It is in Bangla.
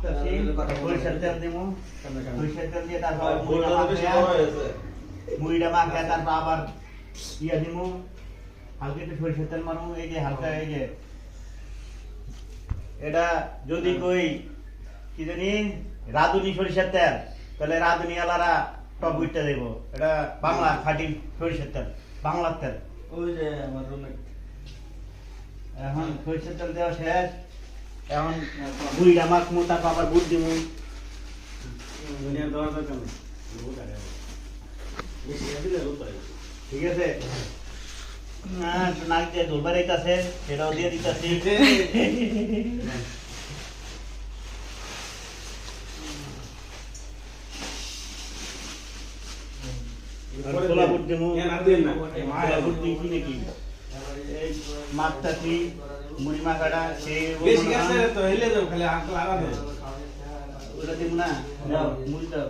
মাখতেছি সরিষার তেল দিব সরিষার তেল দিয়ে তারপর মুড়িটা মাখে তারপর আবার ইয়া দিব হালকা একটু সরিষার তেল মারবো এই যে হালকা এই যে এটা যদি কই কি জানি রাঁধুনি সরিষার তেল তাহলে রাঁধুনি আলারা টপ উইটটা দেব এটা বাংলা খাঁটি সরিষার তেল বাংলার তেল ওই যে আমার রুমে এখন সরিষার তেল দেওয়া শেষ এখন মুড়িটা মাখবো তারপর আবার গুড় দিব দুনিয়ার দেওয়ার দরকার নেই ঠিক আছে নাক দিয়ে ধরবার আছে সেটাও দিয়ে দিতেছি ছোলা বুট দেবো নাকি মাছটাছি মুড়ি মাখাটা বেশি গেছে তো হেলে যাও খালি আঙ্কল আরামে ওটা দিব না মুড়িটা